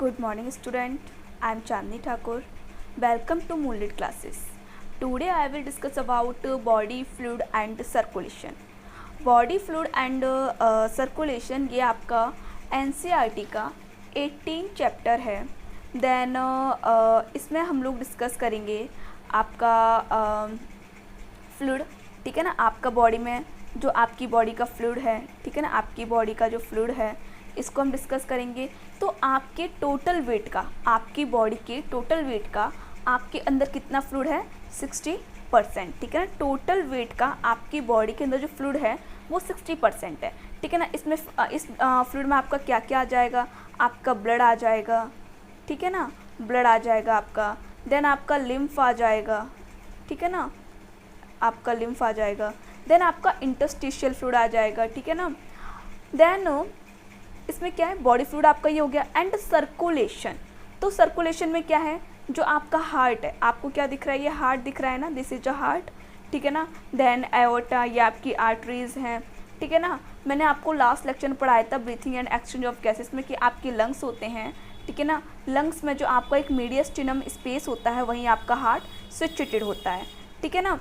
Good morning, student. I am Chandni Thakur. Welcome to Moonlit classes. Today I will discuss about body fluid and circulation. Body fluid and circulation ये आपका NCERT का 18 chapter है. Then इसमें हम लोग discuss करेंगे आपका fluid. ठीक है ना, आपका बॉडी में जो आपकी बॉडी का फ्लूइड है, ठीक है ना, आपकी बॉडी का जो फ्लूइड है इसको हम डिस्कस करेंगे. तो आपके टोटल वेट का, आपकी बॉडी के टोटल वेट का आपके अंदर कितना फ्लूइड है? 60%. ठीक है ना, टोटल वेट का आपकी बॉडी के अंदर जो फ्लूइड है वो 60% है. ठीक है ना, इसमें इस फ्लूइड में आपका क्या क्या आ जाएगा? आपका ब्लड आ जाएगा, ठीक है ना, ब्लड आ जाएगा आपका. देन आपका लिम्फ आ जाएगा, ठीक है ना, आपका लिम्फ आ जाएगा. देन आपका इंटरस्टिशियल फ्लूइड आ जाएगा, ठीक है ना. देन इसमें क्या है? बॉडी फ्लूइड आपका ये हो गया. एंड सर्कुलेशन, तो सर्कुलेशन में क्या है? जो आपका हार्ट है, आपको क्या दिख रहा है? ये हार्ट दिख रहा है ना, दिस इज अ हार्ट, ठीक है ना. देन एओर्टा, ये आपकी आर्टरीज हैं, ठीक है ना. मैंने आपको लास्ट लेक्चर में पढ़ाया था breathing and exchange of gases में कि आपके लंग्स होते हैं, ठीक है ना. लंग्स में जो आपका एक मीडियस्टिनम स्पेस होता है वहीं आपका हार्ट सिचुएटेड होता है, ठीक है ना.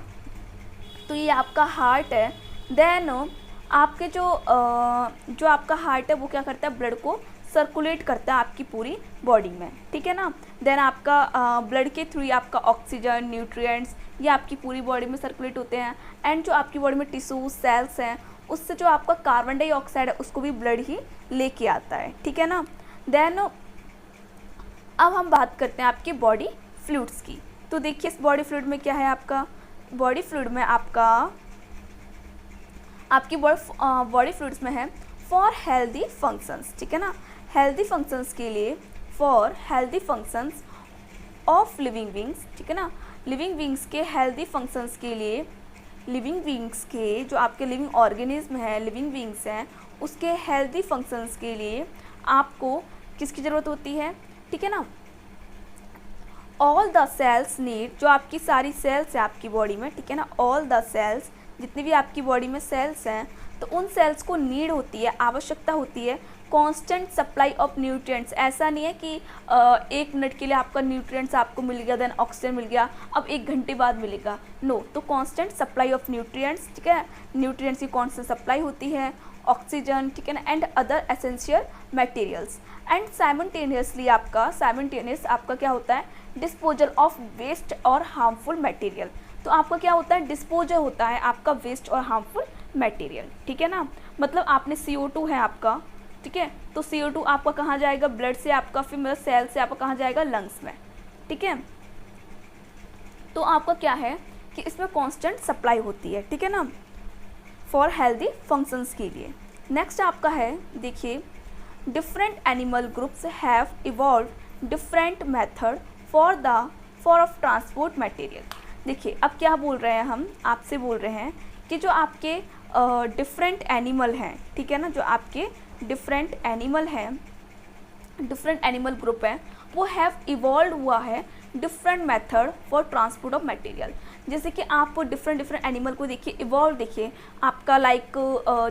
तो ये आपका हार्ट है. देन आपके जो आपका हार्ट है वो क्या करता है? ब्लड को सर्कुलेट करता है आपकी पूरी बॉडी में, ठीक है ना. देन आपका ब्लड के थ्रू आपका ऑक्सीजन, न्यूट्रिएंट्स ये आपकी पूरी बॉडी में सर्कुलेट होते हैं. एंड जो आपकी बॉडी में टिश्यू सेल्स हैं उससे जो आपका कार्बन डाइऑक्साइड है उसको भी ब्लड ही लेके आता है, ठीक है ना. देन अब हम बात करते हैं आपकी बॉडी फ्लूइड्स की. तो देखिए इस बॉडी फ्लूइड में क्या है? आपका बॉडी फ्लूइड में आपकी बॉडी फ्लूइड्स में है फॉर हेल्दी फंक्शंस, ठीक है ना. हेल्दी फंक्शंस के लिए, for healthy functions of living beings, ठीक है ना. लिविंग बींग्स के हेल्दी फंक्शंस के लिए, लिविंग बींग्स के जो आपके लिविंग ऑर्गेनिज्म है, लिविंग बींग्स हैं, उसके हेल्दी फंक्शंस के लिए आपको किसकी ज़रूरत होती है? ठीक है ना. ऑल द सेल्स नीड, जो आपकी सारी सेल्स है आपकी बॉडी में, ठीक है ना, ऑल द सेल्स, जितनी भी आपकी बॉडी में सेल्स हैं तो उन सेल्स को नीड होती है, आवश्यकता होती है कांस्टेंट सप्लाई ऑफ न्यूट्रिएंट्स. ऐसा नहीं है कि 1 मिनट के लिए आपका न्यूट्रिएंट्स आपको मिल गया, देन ऑक्सीजन मिल गया, अब 1 घंटे बाद मिलेगा. नो, तो कांस्टेंट सप्लाई ऑफ न्यूट्रिएंट्स, ठीक है, न्यूट्रिएंट्स की कांस्टेंट सप्लाई होती है, ऑक्सीजन, ठीक है ना, and other essential materials. And simultaneously आपका क्या होता है? डिस्पोजल ऑफ वेस्ट और हार्मफुल मटेरियल. तो आपका क्या होता है? डिस्पोजल होता है आपका वेस्ट और हार्मफुल मटेरियल, ठीक है ना. मतलब आपने CO2 है आपका, ठीक है, तो CO2 आपका कहाँ जाएगा? ब्लड से आपका, फिर मतलब सेल से आपका कहाँ जाएगा? लंग्स में, ठीक है. तो आपका क्या है कि इसमें कांस्टेंट सप्लाई होती है, ठीक है ना, फॉर हेल्दी फंक्शंस के लिए. नेक्स्ट आपका है, देखिए, different animal groups have evolve different method for of transport material. देखिए अब क्या बोल रहे हैं हम, आपसे बोल रहे हैं कि जो आपके डिफरेंट एनिमल हैं, ठीक है ना, जो आपके डिफरेंट एनिमल हैं, डिफरेंट एनिमल ग्रुप हैं, वो हैव इवॉल्व हुआ है different method for transport of material. जैसे कि आप डिफरेंट एनिमल को देखिए, इवॉल्व देखिए आपका लाइक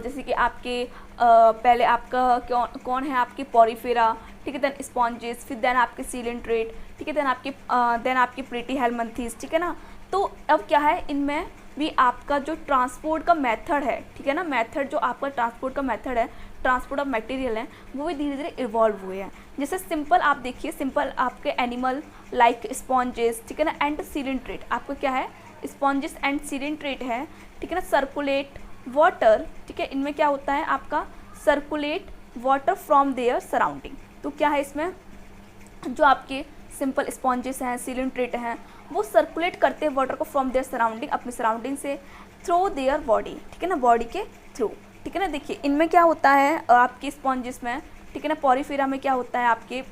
जैसे कि आपके पहले आपका कौन है? आपके पॉरीफेरा, ठीक है, देन स्पॉन्जेस, फिर देन आपके सीलेंट्रेट, ठीक है, देन आपकी प्लेटी हेलमिंथेस, ठीक है ना. तो अब क्या है, इनमें भी आपका जो ट्रांसपोर्ट का मेथड है, ठीक है ना, मेथड जो आपका ट्रांसपोर्ट का मेथड है, ट्रांसपोर्ट ऑफ मटेरियल है, वो भी धीरे धीरे इवॉल्व हुए हैं. जैसे सिंपल आप देखिए, सिंपल आपके एनिमल लाइक स्पॉन्जेस, ठीक है ना, एंड सीलेंट्रेट. आपको क्या है? स्पॉन्जेस एंड सीलेंट्रेट है, ठीक है ना. सर्कुलेट वाटर, ठीक है, इनमें क्या होता है? आपका circulate water from their surrounding. तो क्या है इसमें? जो आपके सिंपल स्पॉन्जेस हैं, सीलेंट्रेट हैं, वो सर्कुलेट करते हैं वाटर को फ्रॉम देयर सराउंडिंग, अपने सराउंडिंग से, थ्रू देयर बॉडी, ठीक है ना, बॉडी के थ्रू, ठीक है ना. देखिए इनमें क्या होता है आपके स्पॉन्जेस में, ठीक है ना, पॉरीफेरा में क्या होता है? आपके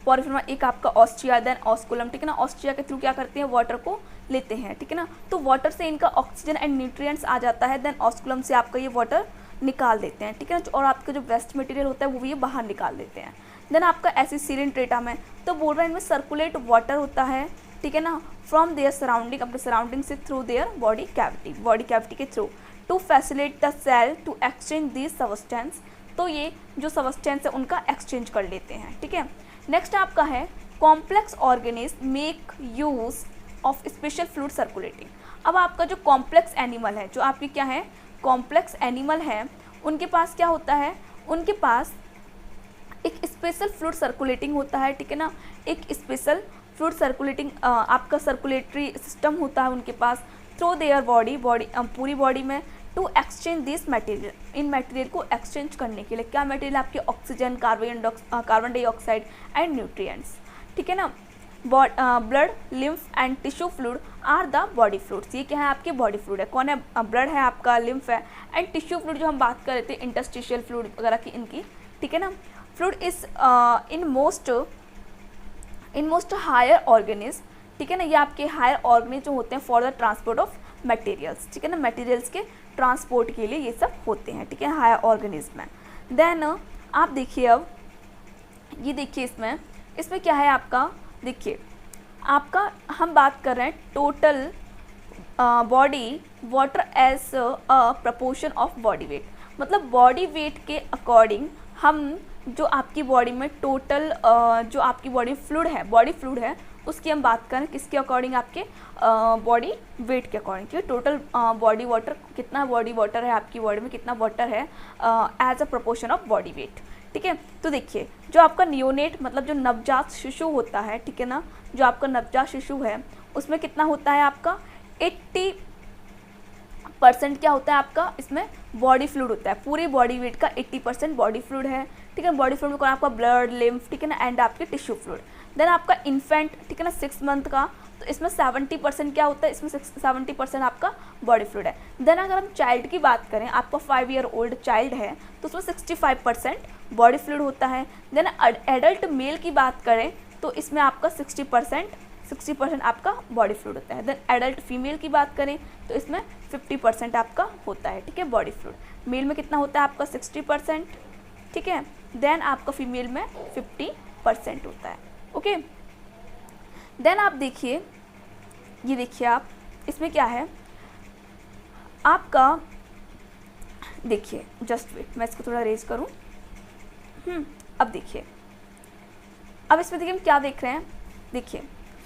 पॉरीफेरा में एक आपका ऑस्ट्रिया, देन ऑस्कुलम, ठीक है ना. ऑस्ट्रिया के थ्रू क्या करते हैं? वाटर को लेते हैं, ठीक है ना. तो वाटर से इनका ऑक्सीजन एंड न्यूट्रिएंट्स आ जाता है, देन ऑस्कुलम से आपका ये वाटर निकाल देते हैं, ठीक है ना. और आपका जो वेस्ट मटेरियल होता है वो भी ये बाहर निकाल देते हैं. देन आपका ऐसी सीलेंट्रेटा में तो बोल रहा है इनमें सर्कुलेट वाटर होता है, ठीक है ना, फ्रॉम देयर सराउंडिंग, अपने सराउंडिंग से, थ्रू देयर बॉडी कैविटी के through, to facilitate the cell to exchange this substance तो ये जो सब्सटेंस है उनका एक्सचेंज कर लेते हैं, ठीक है। नेक्स्ट आपका है complex organism make use of special fluid circulating. अब आपका जो कॉम्प्लेक्स एनिमल है, जो आपकी क्या है, कॉम्प्लेक्स एनिमल है, उनके पास क्या होता है, उनके पास एक स्पेशल फ्लूइड सर्कुलेटिंग होता है, ठीक है ना, एक स्पेशल फ्लूइड सर्कुलेटिंग आपका सर्कुलेटरी सिस्टम होता है उनके पास थ्रू देयर बॉडी पूरी बॉडी में, टू एक्सचेंज दिस मटेरियल, इन मटेरियल को एक्सचेंज करने के लिए। क्या मटेरियल, आपके oxygen, carbon dioxide and nutrients, ठीक है ना। Blood, lymph and tissue fluid are the body fluids. ये क्या है, आपके बॉडी फ्लूइड है। कौन है, ब्लड है आपका, लिम्फ है एंड टिश्यू फ्लूइड जो हम बात कर रहे थे इंटरस्टिशियल फ्लूइड वगैरह की, इनकी, ठीक है ना। Fluid is in most higher organism, ठीक है ना, ये आपके हायर ऑर्गेनिज्म जो होते हैं for the transport of materials, ठीक है ना, मटेरियल्स के ट्रांसपोर्ट के लिए ये सब होते हैं, ठीक है, हायर ऑर्गेनिज्म में। देन आप देखिए, अब ये देखिए, इसमें क्या है आपका, देखिए आपका हम बात कर रहे हैं total body water as a proportion of body weight, मतलब बॉडी वेट के अकॉर्डिंग हम जो आपकी बॉडी में टोटल जो आपकी बॉडी फ्लूइड है उसकी हम बात करें किसके अकॉर्डिंग, आपके बॉडी वेट के अकॉर्डिंग, ठीक है। टोटल बॉडी वाटर, कितना बॉडी वाटर है आपकी बॉडी में, कितना वाटर है as a proportion of body weight, ठीक है। तो देखिए, जो आपका नियोनेट मतलब जो नवजात शिशु होता है, ठीक है ना, जो आपका नवजात शिशु है उसमें कितना होता है आपका 80% क्या होता है आपका, इसमें बॉडी फ्लूइड होता है। पूरी बॉडी वेट का 80% बॉडी फ्लूइड है, ठीक है। बॉडी फ्लूइड में कौन, आपका ब्लड, लिम्फ, ठीक है ना, एंड आपके टिश्यू फ्लूइड। देन आपका इन्फेंट, ठीक है ना, 6 मंथ का, तो इसमें 70% क्या होता है, इसमें 70% आपका बॉडी फ्लूइड है। देन अगर हम चाइल्ड की बात करें, आपका 5 ईयर ओल्ड चाइल्ड है तो उसमें 65% बॉडी फ्लूइड होता है। देन एडल्ट मेल की बात करें तो इसमें आपका 60% आपका बॉडी फ्लूइड होता है। देन एडल्ट फीमेल की बात करें तो इसमें 50% आपका होता है, ठीक है, बॉडी फ्लूइड। मेल में कितना होता है आपका 60%, ठीक है। देन आपका फीमेल में 50% होता है, ओके। देन आप देखिए, ये देखिए आप, इसमें क्या है आपका, देखिए जस्ट वेट, मैं इसको थोड़ा रेज करूं। अब देखिए, अब इसमें देखिए हम क्या देख रहे हैं, देखिए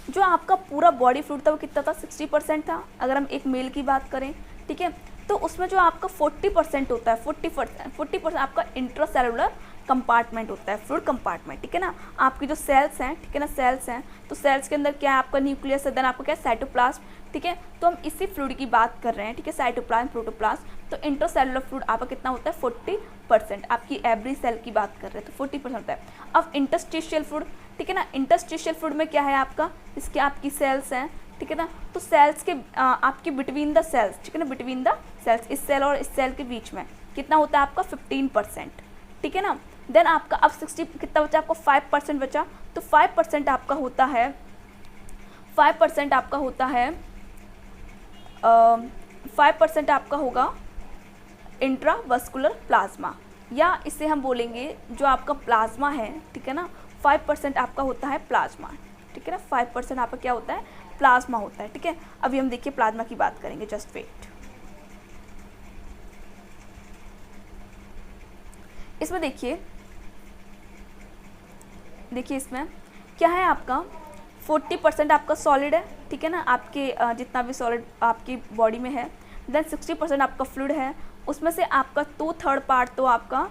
जो आपका पूरा बॉडी फ्लूइड था वो कितना था, 60% था। अगर हम एक मेल की बात करें, ठीक है, तो उसमें जो आपका 40% होता है, 40% आपका इंट्रासेलुलर कंपार्टमेंट होता है, फ्लूइड कंपार्टमेंट, ठीक है ना। आपकी जो सेल्स हैं, ठीक है ना, सेल्स हैं, तो सेल्स के अंदर क्या है आपका न्यूक्लियस है, देन आपका क्या है साइटोप्लाज्म, ठीक है। तो हम इसी फ्लूइड की बात कर रहे हैं, ठीक है, साइटोप्लाज्म, प्रोटोप्लाज्म। तो इंट्रासेलुलर फ्लूइड आपका कितना होता है 40%, आपकी एवरी सेल की बात कर रहे हैं तो 40% होता है। अब इंटरस्टिशियल फ्लूइड, ठीक है ना, इंटरस्टिशियल फ्लूइड में क्या है आपका, इसके आपकी सेल्स हैं, ठीक है ना, तो सेल्स के आपकी बिटवीन द सेल्स, ठीक है ना, बिटवीन द सेल्स, इस सेल और इस सेल के बीच में कितना होता है आपका 15%, ठीक है ना। देन आपका अब 60 कितना बचा आपका 5% बचा, तो 5% आपका होता है 5% आपका होता है 5% आपका होगा इंट्रावस्कुलर प्लाज्मा, या इसे हम बोलेंगे जो आपका प्लाज्मा है, ठीक है ना, 5% आपका होता है प्लाज्मा, ठीक है ना, 5% आपका क्या होता है, प्लाज्मा होता है, ठीक है। अभी हम देखिए प्लाज्मा की बात करेंगे, जस्ट वेट। इसमें देखिए इसमें क्या है आपका 40% आपका सॉलिड है, ठीक है ना, आपके जितना भी सॉलिड आपकी बॉडी में है। देन 60% आपका फ्लूइड है, उसमें से आपका 2/3 पार्ट तो आपका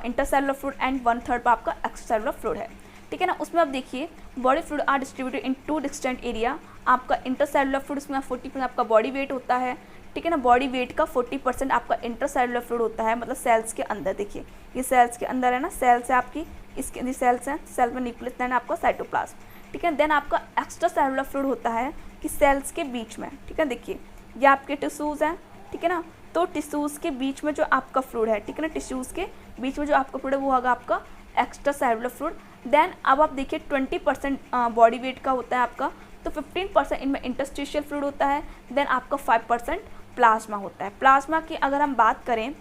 इंटरसेलुलर फ्लूइड एंड 1/3 पर आपका एक्स्ट्रासेलुलर फ्लूइड है, ठीक है ना। उसमें आप देखिए body fluid are distributed in 2 distant area. आपका इंटरसेलुलर फ्लूइड उसमें 40% आपका बॉडी वेट होता है, ठीक है ना, बॉडी वेट का 40% आपका इंटरसेलुलर फ्लूइड होता है, मतलब सेल्स के अंदर। देखिए ये सेल्स के अंदर है ना, सेल्स है आपकी, इसके अंदर सेल्स हैं, सेल में न्यूक्लियस, देन आपका साइटोप्लाज्म, ठीक है। देन आपका एक्स्ट्रा सेलुलर फ्लूइड होता है कि सेल्स के बीच में, ठीक है, देखिए ये आपके टिश्यूज़ हैं, ठीक है ना, तो टिश्यूज़ के बीच में जो आपका फ्लूइड है, ठीक है ना, टिश्यूज़ के बीच में जो आपका फ्लूइड है वो होगा आपका एक्स्ट्रा सेलुलर फ्लूइड। देन अब आप देखिए 20% बॉडी वेट का होता है आपका, तो 15% इनमें इंटरस्टिशियल फ्लूइड होता है। देन आपका 5% प्लाज्मा होता है। प्लाज्मा की अगर हम बात करें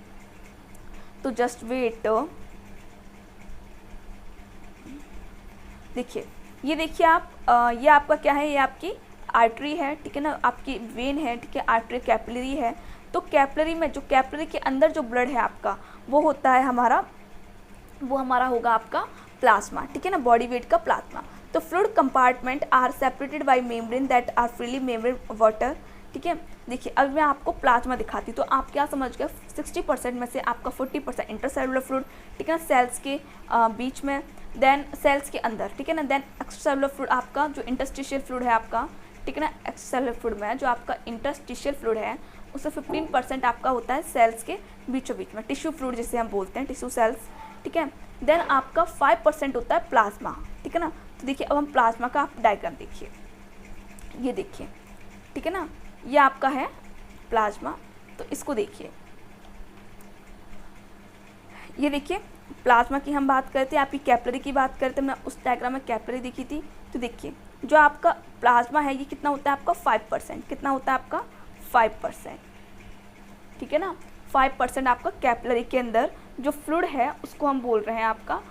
तो जस्ट वेट, देखिए ये देखिए आप, ये आपका क्या है, ये आपकी आर्टरी है, ठीक है ना, आपकी वेन है, ठीक है, आर्टरी कैपिलरी है। तो कैपिलरी में जो कैपिलरी के अंदर जो ब्लड है आपका वो होता है हमारा वो हमारा होगा आपका प्लाज्मा, ठीक है ना, बॉडी वेट का प्लाज्मा। तो fluid compartment are separated by membrane that are freely membrane water, ठीक है। देखिए अब मैं आपको प्लाज्मा दिखाती हूँ तो आप क्या समझ गए, 60% में से आपका 40% इंटरसेलुलर फ्लूइड, ठीक है ना, सेल्स के बीच में, देन सेल्स के अंदर, ठीक है ना, देन एक्स्ट्रासेलुलर फ्लूइड आपका जो इंटरस्टिशियल फ्लूइड है आपका, ठीक है ना, एक्स्ट्रासेलुलर फ्लूइड में जो आपका इंटरस्टिशियल फ्लूइड है उससे 15% आपका होता है सेल्स के बीचों बीच में, टिश्यू फ्लूइड जिसे हम बोलते हैं, टिश्यू सेल्स, ठीक है। देन आपका 5% होता है प्लाज्मा, ठीक है ना। तो देखिए अब हम प्लाज्मा का आप डायग्राम देखिए, ये देखिए, ठीक है ना, ये आपका है प्लाज्मा। तो इसको देखिए, ये देखिए प्लाज्मा की हम बात करते हैं, आपकी कैपिलरी की बात करते हैं, मैं उस डायग्राम में कैपिलरी दिखी थी। तो देखिए जो आपका प्लाज्मा है ये कितना होता है आपका 5%, कितना होता है आपका 5%, ठीक है ना, 5% आपका कैपिलरी के अंदर जो फ्लूइड है उसको हम बोल रहे हैं आपका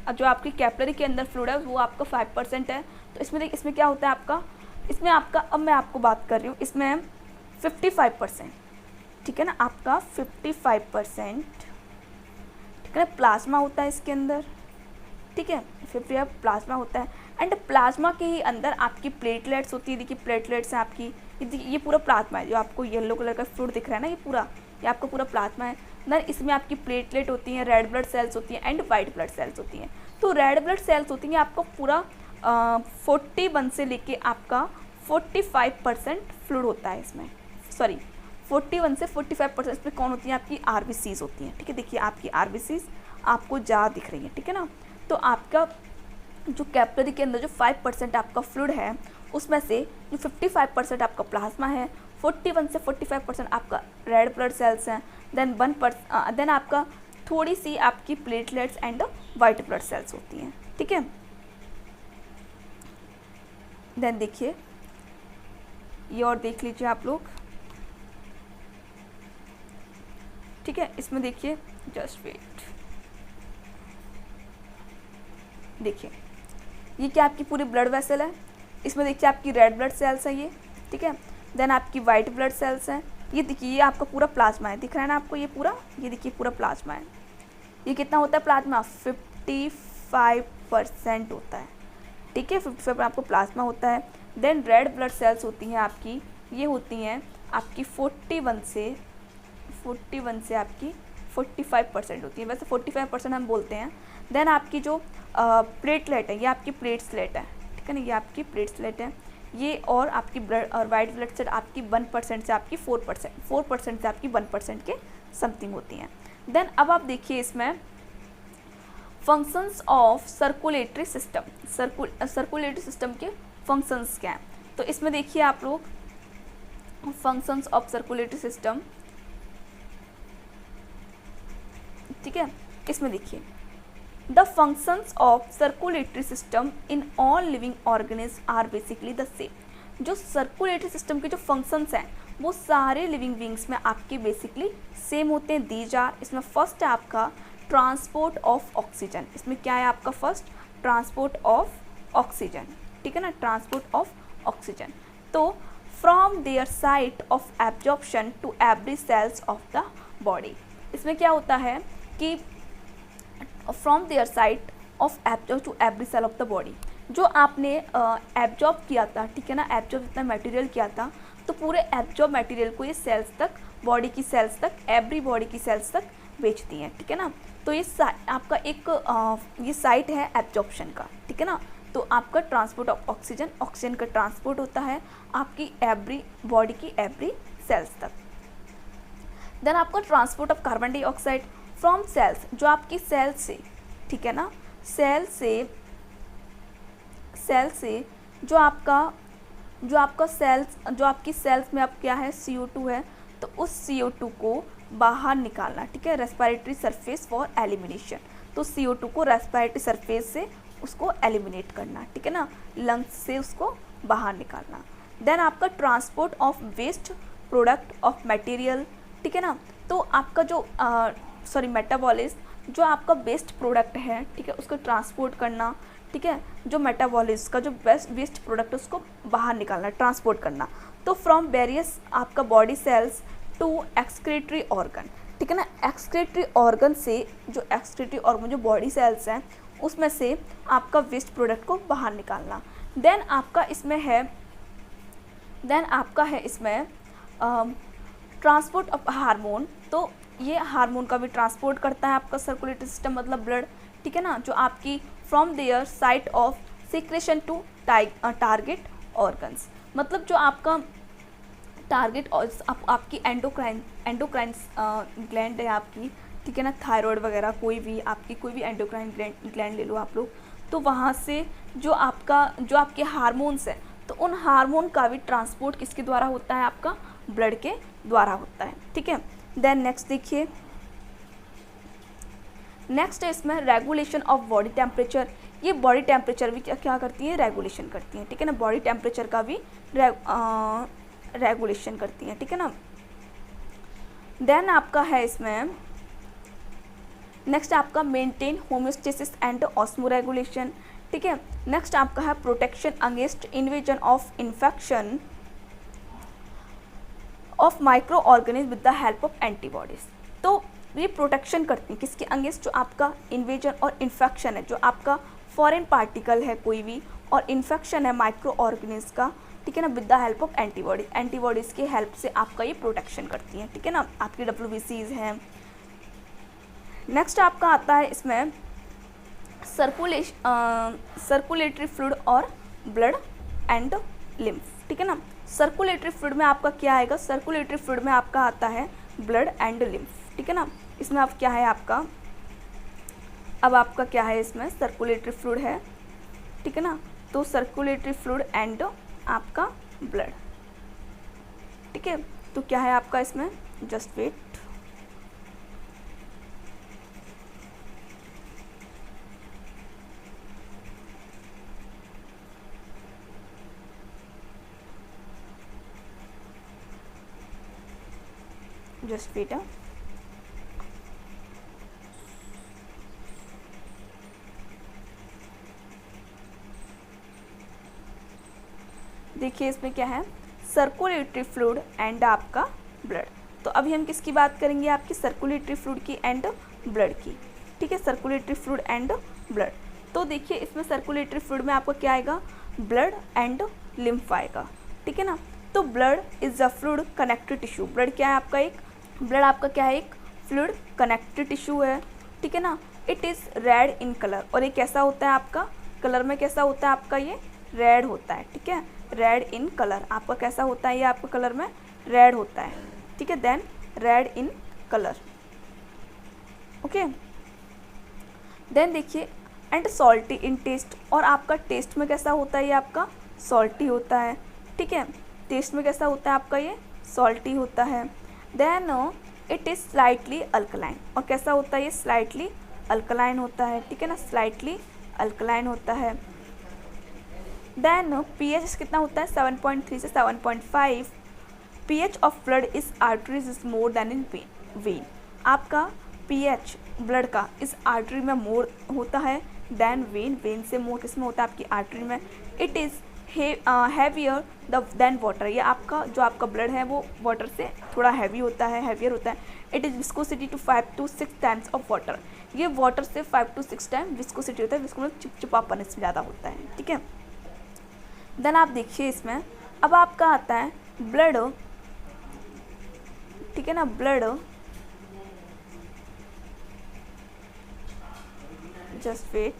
जो आपकी कैपिलरी के अंदर फ्लूइड है वो आपका 5% है। तो इसमें क्या होता है आपका, इसमें आपका, अब मैं आपको बात कर रही हूँ, इसमें 55%, ठीक है ना, आपका 55%, ठीक है ना, प्लाज्मा होता है इसके अंदर, ठीक है, 50 प्लाज्मा होता है। एंड प्लाज्मा के ही अंदर आपकी प्लेटलेट्स होती है, देखिए प्लेटलेट्स हैं आपकी, ये पूरा प्लाज्मा है, जो आपको येलो कलर का फ्लूइड दिख रहा है ना, ये आपका पूरा प्लाज्मा है। देन इसमें आपकी प्लेटलेट होती हैं, रेड ब्लड सेल्स होती हैं एंड वाइट ब्लड सेल्स होती हैं। तो रेड ब्लड सेल्स होती हैं आपको पूरा 41 से लेके आपका 45% फ्लूइड होता है इसमें, सॉरी 41 से 45% इसमें कौन होती है, आपकी आरबीसीज होती हैं, ठीक है। देखिए आपकी आरबीसीज आपको ज़्यादा दिख रही है, ठीक है ना। तो आपका जो कैपिलरी के अंदर जो 5% आपका फ्लूइड है उसमें से जो 55% आपका प्लाज्मा है, 41 से 45% आपका रेड ब्लड सेल्स हैं, देन आपका थोड़ी सी आपकी platelets and white blood sales होती हैं, ठीक है। देन देखिए ये और देख लीजिए आप लोग, ठीक है, इसमें देखिए जस्ट वेट, देखिए ये क्या आपकी पूरी ब्लड वेसल है, इसमें देखिए आपकी रेड ब्लड सेल्स है ये, ठीक है। देन आपकी वाइट ब्लड सेल्स हैं, ये देखिए ये आपका पूरा प्लाज्मा है, दिख रहा है ना आपको, ये पूरा, ये देखिए पूरा प्लाज्मा है। ये कितना होता है प्लाज्मा, 55% होता है, ठीक है, 55% आपको प्लाज्मा होता है। देन रेड ब्लड सेल्स होती हैं आपकी, ये होती हैं आपकी 41 से आपकी 45% होती है, वैसे 45% हम बोलते हैं। देन आपकी जो प्लेटलेट है ये आपकी प्लेटलेट है, ठीक है ना, ये आपकी प्लेटलेट है ये, और आपकी ब्लड और वाइट ब्लड सेल आपकी 1% से आपकी 4% से आपकी 1% के समथिंग होती हैं। देन अब आप देखिए इसमें functions of circulatory system, circulatory system के फंक्शंस क्या हैं। तो इसमें देखिए आप लोग फंक्शंस ऑफ सर्कुलेटरी सिस्टम, ठीक है, इसमें देखिए the functions of circulatory system in all living organism are basically the same. जो सर्कुलेटरी सिस्टम के जो फंक्शंस हैं वो सारे लिविंग बींग्स में आपके बेसिकली सेम होते हैं। दीज आर, इसमें फर्स्ट है आपका ट्रांसपोर्ट ऑफ ऑक्सीजन, इसमें क्या है आपका फर्स्ट ट्रांसपोर्ट ऑफ ऑक्सीजन, ठीक है ना, ट्रांसपोर्ट ऑफ ऑक्सीजन। तो from their site of absorption to every cells of the body, इसमें क्या होता है कि from their site of absorb to every cell of the body, जो आपने एब्जॉर्ब किया था, ठीक है ना, एब्जॉर्ब जितना मटेरियल किया था तो पूरे एब्जॉर्ब मटेरियल को ये सेल्स तक, बॉडी की सेल्स तक, एवरी बॉडी की सेल्स तक बेचती हैं, ठीक है ना। तो ये आपका एक ये साइट है एब्जॉर्प्शन का, ठीक है ना। तो आपका ट्रांसपोर्ट ऑफ ऑक्सीजन, ऑक्सीजन का ट्रांसपोर्ट होता है आपकी एवरी बॉडी की एवरी सेल्स तक। देन आपका transport of carbon dioxide from cells, जो आपकी सेल से, ठीक है ना, सेल से जो आपकी सेल्स में अब क्या है CO2 है, तो उस CO2 को बाहर निकालना, ठीक है, रेस्पिरेटरी सरफेस फॉर एलिमिनेशन। तो CO2 को रेस्पिरेटरी सरफेस से उसको एलिमिनेट करना, ठीक है ना, लंग्स से उसको बाहर निकालना। देन आपका transport of waste product of material, ठीक है ना। तो आपका जो मेटाबॉलिज्म, जो आपका वेस्ट प्रोडक्ट है, ठीक है, उसको ट्रांसपोर्ट करना, ठीक है, जो मेटाबॉलिज्म का जो वेस्ट प्रोडक्ट है उसको बाहर निकालना, ट्रांसपोर्ट करना। तो फ्रॉम वेरियस आपका body cells to excretory organ, ठीक है ना, एक्सक्रीटरी ऑर्गन से, जो एक्सक्रीटरी ऑर्गन जो बॉडी सेल्स हैं उसमें से आपका वेस्ट प्रोडक्ट को बाहर निकालना। देन आपका इसमें ट्रांसपोर्ट ऑफ हार्मोन, तो ये हार्मोन का भी ट्रांसपोर्ट करता है आपका सर्कुलेटरी सिस्टम, मतलब ब्लड, ठीक है ना, जो आपकी from their site of secretion to target organs, मतलब जो आपका टारगेट आपकी एंडोक्राइन ग्लैंड है आपकी, ठीक है ना, थायराइड वगैरह कोई भी एंडोक्राइन ग्लैंड ले लो आप लोग, तो वहाँ से जो आपके हार्मोन्स हैं, तो उन हार्मोन का भी ट्रांसपोर्ट किसके द्वारा होता है, आपका ब्लड के द्वारा होता है, ठीक है। देन नेक्स्ट देखिए, नेक्स्ट है इसमें रेगुलेशन ऑफ बॉडी टेम्परेचर। ये बॉडी टेम्परेचर भी क्या करती है, रेगुलेशन करती है, ठीक है ना, बॉडी टेम्परेचर का भी रेगुलेशन करती है, ठीक है ना। देन आपका है इसमें नेक्स्ट आपका maintain homeostasis and osmo regulation, ठीक है। नेक्स्ट आपका है protection against invasion of infection of micro organism with the help of antibodies. तो ये प्रोटेक्शन करती है किसके अगेंस्ट, जो आपका इन्वेजन और इन्फेक्शन है, जो आपका फॉरेन पार्टिकल है कोई भी, और इन्फेक्शन है माइक्रो ऑर्गेनिज्म का, ठीक है ना, with the help of antibodies की हेल्प से आपका ये प्रोटेक्शन करती है, ठीक है ना, आपकी WBCs हैं। नेक्स्ट आपका आता है इसमें सर्कुलेटरी फ्लूइड और ब्लड एंड लिम्फ, ठीक है ना। सर्कुलेटरी फ्लूइड में आपका क्या आएगा, सर्कुलेटरी फ्लूइड में आपका आता है ब्लड एंड लिम्फ, ठीक है ना। इसमें अब क्या है आपका, इसमें सर्कुलेटरी फ्लूइड है, ठीक है ना, तो सर्कुलेटरी फ्लूइड एंड आपका ब्लड, ठीक है। तो क्या है आपका इसमें, जस्ट वेट, देखिए इसमें क्या है, सर्कुलेटरी फ्लूइड एंड आपका ब्लड। तो अभी हम किसकी बात करेंगे, आपकी सर्कुलेटरी फ्लूइड की एंड ब्लड की, ठीक है, सर्कुलेटरी फ्लूइड एंड ब्लड। तो देखिए इसमें सर्कुलेटरी फ्लूइड में आपको क्या आएगा, ब्लड एंड लिम्फ आएगा, ठीक है ना। तो blood is a fluid connective tissue, blood क्या है आपका, एक फ्लूइड कनेक्टिव टिश्यू है, ठीक है ना। It is red in colour, और ये कैसा होता है आपका, कलर में कैसा होता है आपका, ये रेड होता है, ठीक है, रेड इन कलर आपका कैसा होता है, ये आपका कलर में रेड होता है, ठीक है। Then red in colour, okay. Then देखिए एंड सॉल्टी इन टेस्ट, और आपका टेस्ट में कैसा होता है, ये आपका सॉल्टी होता है, ठीक है, टेस्ट में कैसा होता है आपका, ये सॉल्टी होता है। Then it is slightly alkaline, और कैसा होता है, ये स्लाइटली अल्कलाइन होता है, ठीक है ना, स्लाइटली अल्कलाइन होता है। देन pH कितना होता है, 7.3 से 7.5। pH of blood is arteries is more then in when, आपका pH ब्लड का इस आर्टरी में मोर होता है देन वेन से मोर किस में होता है, आपकी आर्टरी में। It is heavier than water, ये आपका जो आपका ब्लड है वो वाटर से थोड़ा हैवियर होता है। It is viscosity to 5 to 6 times of water, ये वाटर से 5 to 6 टाइम विस्कोसिटी होता है, विस्को चिपचिपापन इसमें ज़्यादा होता है, ठीक है। देन आप देखिए इसमें अब आपका आता है ब्लड, ठीक है ना, ब्लड जस्ट वेट,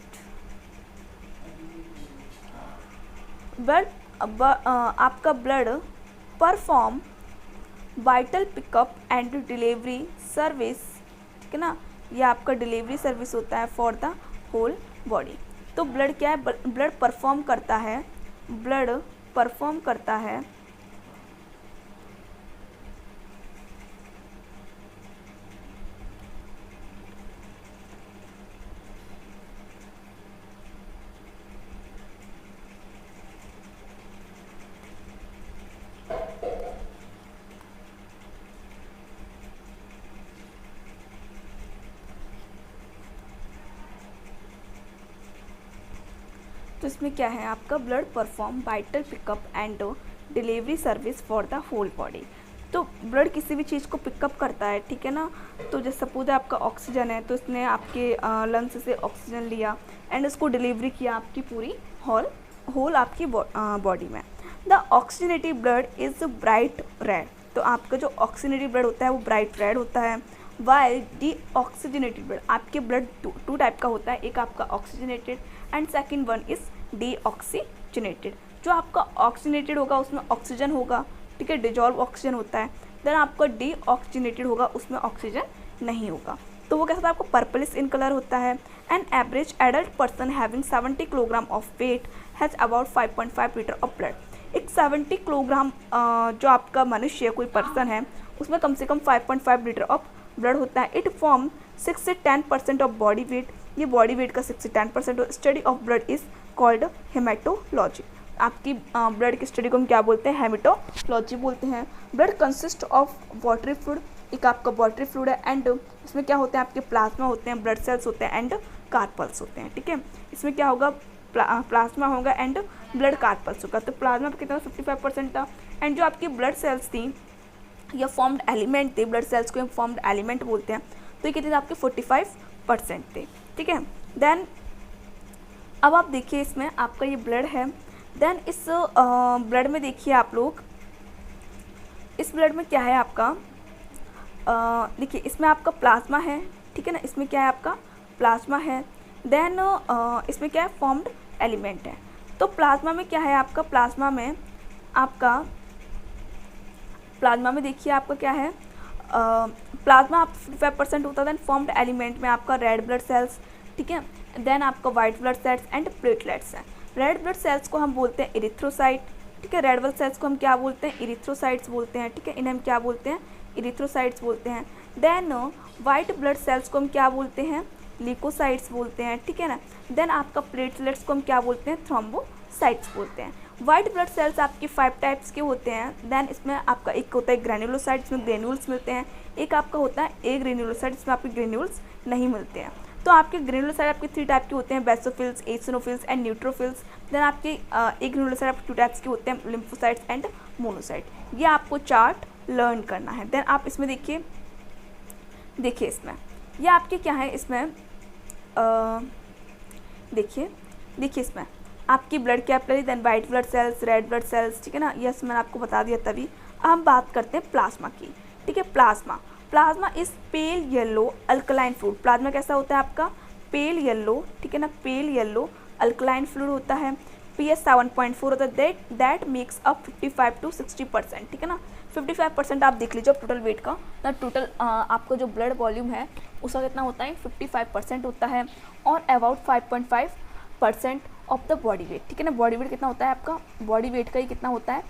आपका blood perform vital pickup and delivery service, ठीक है ना, ये आपका डिलीवरी सर्विस होता है फॉर द होल बॉडी। तो ब्लड क्या है, ब्लड परफॉर्म करता है तो इसमें क्या है आपका blood perform vital pickup and delivery service for the whole body. तो ब्लड किसी भी चीज़ को पिकअप करता है, ठीक है ना। तो जैसे सपोज आपका ऑक्सीजन है, तो इसने आपके लंग्स से ऑक्सीजन लिया एंड उसको डिलीवरी किया आपकी पूरी होल आपकी बॉडी में। The oxygenated blood is bright red, तो आपका जो ऑक्सीजनेटेड ब्लड होता है वो ब्राइट रेड होता है। वाइल डी ऑक्सीजनेटेड ब्लड, आपके ब्लड टू टाइप का होता है, एक आपका oxygenated and second one is D oxygenated. जो आपका ऑक्सीजनेटेड होगा उसमें ऑक्सीजन होगा, ठीक है, डिजॉल्व ऑक्सीजन होता है। देन आपका डी ऑक्सीजनेटेड होगा, उसमें ऑक्सीजन नहीं होगा। तो वो कैसा था, आपको पर्पलिश इन कलर होता है। An average adult person having 70 kilogram of weight has about 5.5 litre of blood. एक 70 किलोग्राम जो आपका मनुष्य कोई पर्सन है उसमें कम से कम 5.5 लीटर ऑफ ब्लड होता है। इट फॉर्म 6 से 10% ऑफ बॉडी वेट, ये बॉडी वेट का 6 से 10%। Study of blood is called haematology, आपकी ब्लड की स्टडी को हम क्या बोलते हैं, हेमाटोलॉजी बोलते हैं। Blood consist of watery fluid, एक आपका वाटरी फ्लूइड है एंड इसमें क्या होते हैं, आपके प्लाज्मा होते हैं, ब्लड सेल्स होते हैं एंड कार्पल्स होते हैं, ठीक है। इसमें क्या होगा, प्लाज्मा होगा एंड ब्लड कार्पल्स होगा। तो प्लाज्मा कितना 55% था एंड जो आपकी ब्लड सेल्स थी या फॉर्म्ड एलिमेंट थे, ब्लड सेल्स को हम फॉर्म्ड एलिमेंट बोलते हैं, तो ये कितने थे आपके 45% थे, ठीक है। देन अब आप देखिए इसमें आपका ये ब्लड है। देन इस ब्लड में देखिए आप लोग, इस ब्लड में क्या है आपका, देखिए इसमें आपका प्लाज्मा है, ठीक है ना, इसमें क्या है आपका प्लाज्मा है। देन इसमें क्या है, फॉर्म्ड एलिमेंट है। तो प्लाज्मा में क्या है आपका, प्लाज्मा में देखिए आपका क्या है, प्लाज्मा आप 55% होता है। देन फॉर्म्ड एलिमेंट में आपका रेड ब्लड सेल्स, ठीक है। देन आपका white blood sales and platelets हैं। रेड ब्लड सेल्स को हम बोलते हैं इरिथ्रोसाइट, ठीक है। रेड ब्लड सेल्स को हम क्या बोलते हैं, इरिथ्रोसाइट्स बोलते हैं, ठीक है। इन्हें हम क्या बोलते हैं, इरिथ्रोसाइट्स बोलते हैं। देन वाइट ब्लड सेल्स को हम क्या बोलते हैं, ल्यूकोसाइट्स बोलते हैं, ठीक है ना। देन आपका प्लेटलेट्स को हम क्या बोलते हैं, थ्रोम्बोसाइट्स बोलते हैं। वाइट ब्लड सेल्स आपकी 5 टाइप्स के होते हैं। देन इसमें आपका एक होता है ग्रैन्युलोसाइट, इसमें ग्रेन्यूल्स मिलते हैं। एक आपका होता है ए ग्रेन्युलोसाइट, इसमें आपके ग्रेन्यूल्स नहीं मिलते हैं। तो आपके ग्रेन्युलोसाइट आपके 3 टाइप के होते हैं, basophils, eosinophils and neutrophils. Then आपके एक ग्रेन्युलोसाइट आपके 2 टाइप्स के होते हैं, लिम्फोसाइट्स एंड मोनोसाइट। ये आपको चार्ट लर्न करना है। देन आप इसमें देखिए इसमें ये आपके क्या है, इसमें देखिए इसमें आपकी blood capillary, then white blood cells, red blood cells, ठीक है ना। यस मैंने आपको बता दिया तभी। अब हम बात करते हैं प्लाज्मा की, ठीक है। Plasma is pale yellow alkaline fluid. Plasma कैसा होता है आपका, पेल येलो, ठीक है ना, पेल येलो अल्कलाइन फ्लूइड होता है। pH 7.4 होता है। दैट मेक्स अप 55 to 60%, ठीक है ना। 55% आप देख लीजिए टोटल वेट का, ना टोटल आपका जो ब्लड वॉल्यूम है उसका कितना होता है, 55% होता है। और about 5.5% of the body weight, ठीक है ना। बॉडी वेट कितना होता है आपका, बॉडी वेट का ही कितना होता है,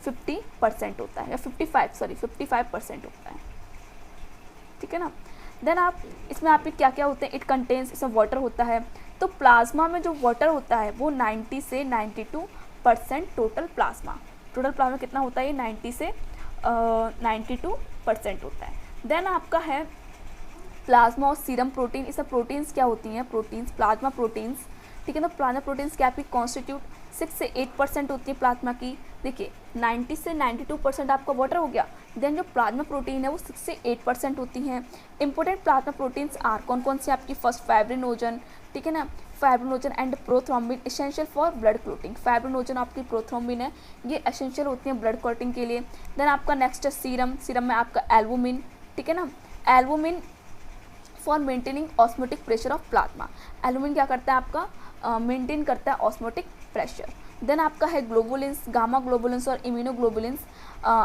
50% होता है, या 55% होता है, ठीक है ना। देन आप इसमें आपके क्या क्या होते हैं, इट कंटेन्स, इसमें वाटर होता है। तो प्लाज्मा में जो वाटर होता है वो 90 से 92% टोटल प्लाज्मा कितना होता है, ये 90 से 92% होता है। देन आपका है प्लाज्मा और सीरम प्रोटीन। इसमें प्रोटीन्स क्या होती हैं, प्रोटीन्स, प्लाज्मा प्रोटीन्स, ठीक है ना। प्लाज्मा प्रोटीन्स क्या आपकी कॉन्स्टिट्यूट 6 से 8% होती है प्लाज्मा की। देखिए 90 से 92% आपका वाटर हो गया। देन जो प्लाज्मा प्रोटीन है वो 6 से 8% होती हैं। इंपॉर्टेंट प्लाज्मा प्रोटीन्स आर कौन कौन सी आपकी, फर्स्ट फाइब्रिनोजन, ठीक है ना, fibrinogen and prothrombin essential for blood clotting. Fibrinogen आपकी प्रोथ्रोम्बिन है, ये एसेंशियल होती है ब्लड क्लोटिंग के लिए। देन आपका नेक्स्ट है सीरम में आपका एल्बुमिन, ठीक है ना, albumin for maintaining osmotic pressure of plasma. Albumin क्या करता है आपका, मेंटेन करता है ऑस्मोटिक प्रेशर। देन आपका है ग्लोबुलिन्स, गामा ग्लोबुलिन्स और इम्यूनोग्लोबुलिन्स,